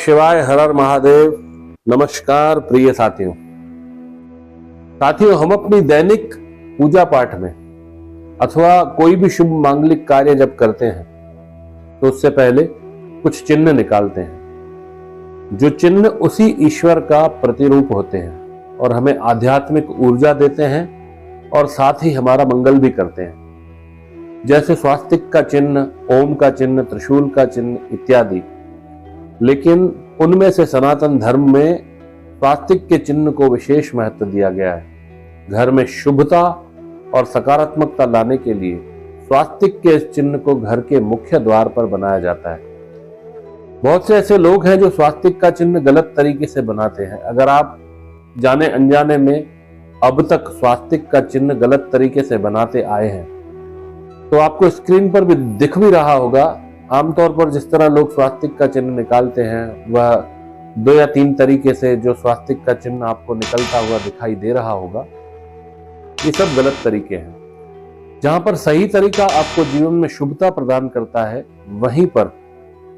शिवाय, हर हर महादेव। नमस्कार प्रिय साथियों, हम अपनी दैनिक पूजा पाठ में अथवा कोई भी शुभ मांगलिक कार्य जब करते हैं तो उससे पहले कुछ चिन्ह निकालते हैं। जो चिन्ह उसी ईश्वर का प्रतिरूप होते हैं और हमें आध्यात्मिक ऊर्जा देते हैं और साथ ही हमारा मंगल भी करते हैं। जैसे स्वास्तिक का चिन्ह, ओम का चिन्ह, त्रिशूल का चिन्ह इत्यादि। लेकिन उनमें से सनातन धर्म में स्वास्तिक के चिन्ह को विशेष महत्व दिया गया है। घर में शुभता और सकारात्मकता लाने के लिए स्वास्तिक के इस चिन्ह को घर के मुख्य द्वार पर बनाया जाता है। बहुत से ऐसे लोग हैं जो स्वास्तिक का चिन्ह गलत तरीके से बनाते हैं। अगर आप जाने अनजाने में अब तक स्वास्तिक का चिन्ह गलत तरीके से बनाते आए हैं तो आपको स्क्रीन पर भी दिख भी रहा होगा। आमतौर पर जिस तरह लोग स्वास्तिक का चिन्ह निकालते हैं वह 2 या 3 तरीके से जो स्वास्तिक का चिन्ह आपको निकलता हुआ दिखाई दे रहा होगा, ये सब गलत तरीके हैं। जहां पर सही तरीका आपको जीवन में शुभता प्रदान करता है, वहीं पर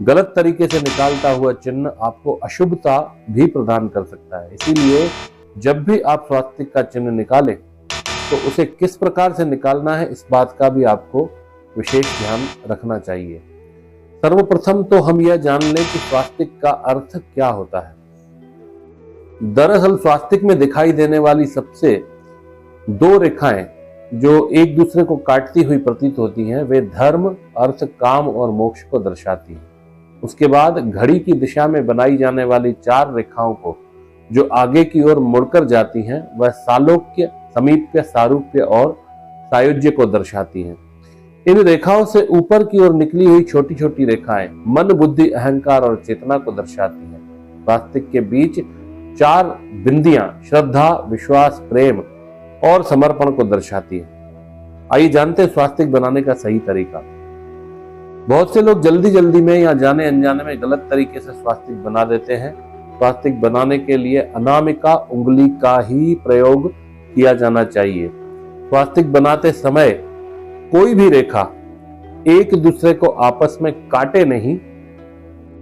गलत तरीके से निकालता हुआ चिन्ह आपको अशुभता भी प्रदान कर सकता है। इसीलिए जब भी आप स्वास्तिक का चिन्ह निकालें तो उसे किस प्रकार से निकालना है, इस बात का भी आपको विशेष ध्यान रखना चाहिए। सर्वप्रथम तो हम यह जान लें कि स्वास्तिक का अर्थ क्या होता है। दरअसल स्वास्तिक में दिखाई देने वाली सबसे 2 रेखाएं जो एक दूसरे को काटती हुई प्रतीत होती हैं, वे धर्म, अर्थ, काम और मोक्ष को दर्शाती हैं। उसके बाद घड़ी की दिशा में बनाई जाने वाली 4 रेखाओं को जो आगे की ओर मुड़कर जाती हैं, वह सालोक्य, समीप्य, सारूप्य और सायुज्य को दर्शाती हैं। इन रेखाओं से ऊपर की ओर निकली हुई छोटी छोटी रेखाएं मन, बुद्धि, अहंकार और चेतना को दर्शाती हैं। स्वास्तिक के बीच 4 बिंदियां श्रद्धा, विश्वास, प्रेम और समर्पण को दर्शाती हैं। आइए जानते हैं स्वास्तिक बनाने का सही तरीका। बहुत से लोग जल्दी जल्दी में या जाने अनजाने में गलत तरीके से स्वास्तिक बना देते हैं। स्वास्तिक बनाने के लिए अनामिका उंगली का ही प्रयोग किया जाना चाहिए। स्वास्तिक बनाते समय कोई भी रेखा एक दूसरे को आपस में काटे नहीं,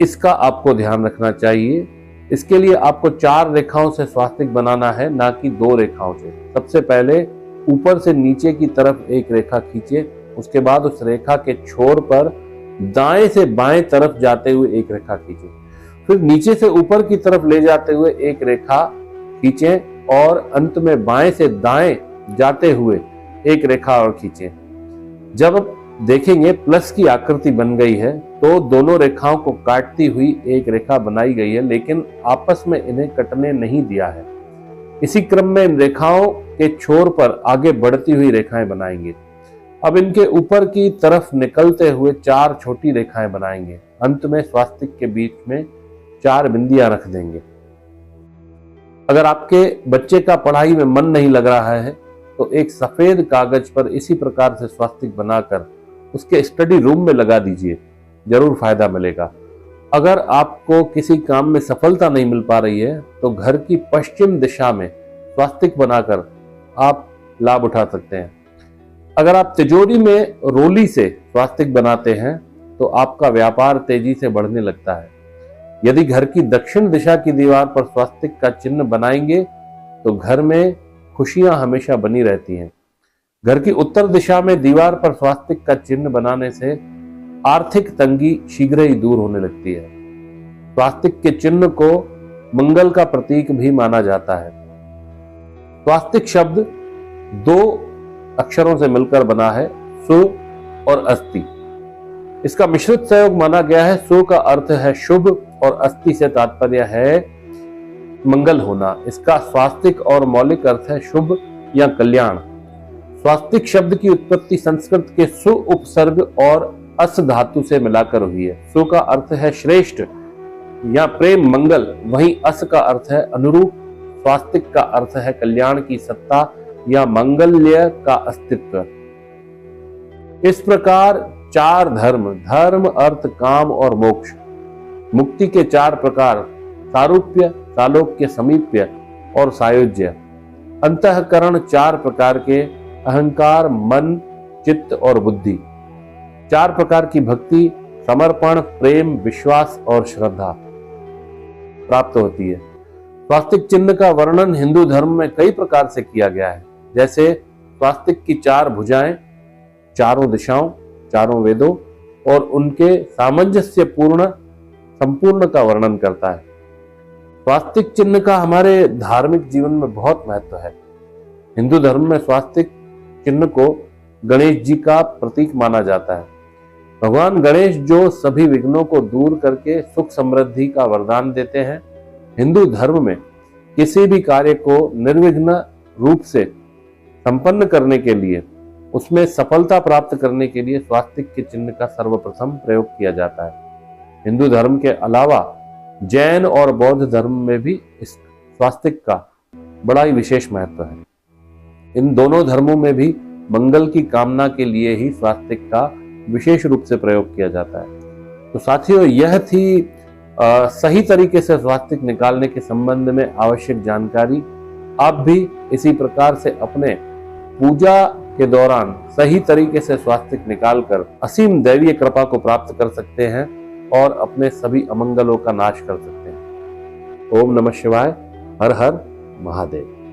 इसका आपको ध्यान रखना चाहिए। इसके लिए आपको 4 रेखाओं से स्वास्तिक बनाना है, ना कि 2 रेखाओं से। सबसे पहले ऊपर से नीचे की तरफ एक रेखा खींचे, उसके बाद उस रेखा के छोर पर दाएं से बाएं तरफ जाते हुए एक रेखा खींचे, फिर नीचे से ऊपर की तरफ ले जाते हुए एक रेखा खींचें और अंत में बाएं से दाएं जाते हुए एक रेखा और खींचें। जब देखेंगे प्लस की आकृति बन गई है तो दोनों रेखाओं को काटती हुई एक रेखा बनाई गई है, लेकिन आपस में इन्हें कटने नहीं दिया है। इसी क्रम में इन रेखाओं के छोर पर आगे बढ़ती हुई रेखाएं बनाएंगे। अब इनके ऊपर की तरफ निकलते हुए 4 छोटी रेखाएं बनाएंगे। अंत में स्वास्तिक के बीच में 4 बिंदियां रख देंगे। अगर आपके बच्चे का पढ़ाई में मन नहीं लग रहा है तो एक सफेद कागज पर इसी प्रकार से स्वास्तिक बनाकर उसके स्टडी रूम में लगा दीजिए, जरूर फायदा मिलेगा। अगर आपको किसी काम में सफलता नहीं मिल पा रही है तो घर की पश्चिम दिशा में स्वास्तिक बनाकर आप लाभ उठा सकते हैं। अगर आप तिजोरी में रोली से स्वास्तिक बनाते हैं तो आपका व्यापार तेजी से बढ़ने लगता है। यदि घर की दक्षिण दिशा की दीवार पर स्वास्तिक का चिन्ह बनाएंगे तो घर में खुशियां हमेशा बनी रहती हैं। घर की उत्तर दिशा में दीवार पर स्वास्तिक का चिन्ह बनाने से आर्थिक तंगी शीघ्र ही दूर होने लगती है। स्वास्तिक के चिन्ह को मंगल का प्रतीक भी माना जाता है। स्वास्तिक शब्द 2 अक्षरों से मिलकर बना है, सु और अस्ति। इसका मिश्रित संयोग माना गया है। सु का अर्थ है शुभ और अस्ति से तात्पर्य है मंगल होना। इसका स्वास्तिक और मौलिक अर्थ है शुभ या कल्याण। स्वास्तिक शब्द की उत्पत्ति संस्कृत के सु उपसर्ग और अस धातु से मिलाकर हुई है। सु का अर्थ है श्रेष्ठ या प्रेम, मंगल, वहीं अस का अर्थ है अनुरूप। स्वास्तिक का अर्थ है कल्याण की सत्ता या मंगल्य का अस्तित्व। इस प्रकार 4 धर्म, अर्थ, काम और मोक्ष, मुक्ति के 4 प्रकार, सारूप्य, सालोक्य, समीप्य और सायुज्य। अंतःकरण 4 प्रकार के, अहंकार, मन, चित्त और बुद्धि। 4 प्रकार की भक्ति, समर्पण, प्रेम, विश्वास और श्रद्धा। प्राप्त होती है। स्वास्तिक चिन्ह का वर्णन हिंदू धर्म में कई प्रकार से किया गया है, जैसे स्वास्तिक की 4 भुजाएं, चारों दिशाओं, चारों वेदों और उनके सामंजस्य पूर्ण संपूर्ण का वर्णन करता है। स्वास्तिक चिन्ह का हमारे धार्मिक जीवन में बहुत महत्व है। हिंदू धर्म में स्वास्तिक चिन्ह को गणेश जी का प्रतीक माना जाता है। भगवान गणेश जो सभी विघ्नों को दूर करके सुख समृद्धि का वरदान देते हैं। हिंदू धर्म में किसी भी कार्य को निर्विघ्न रूप से संपन्न करने के लिए, उसमें सफलता प्राप्त करने के लिए स्वास्तिक के चिन्ह का सर्वप्रथम प्रयोग किया जाता है। हिंदू धर्म के अलावा जैन और बौद्ध धर्म में भी इस स्वास्तिक का बड़ा ही विशेष महत्व है। इन दोनों धर्मों में भी मंगल की कामना के लिए ही स्वास्तिक का विशेष रूप से प्रयोग किया जाता है। तो साथियों, यह थी सही तरीके से स्वास्तिक निकालने के संबंध में आवश्यक जानकारी। आप भी इसी प्रकार से अपने पूजा के दौरान सही तरीके से स्वास्तिक निकालकर असीम दैवीय कृपा को प्राप्त कर सकते हैं और अपने सभी अमंगलों का नाश कर सकते हैं। ओम नमः शिवाय। हर हर महादेव।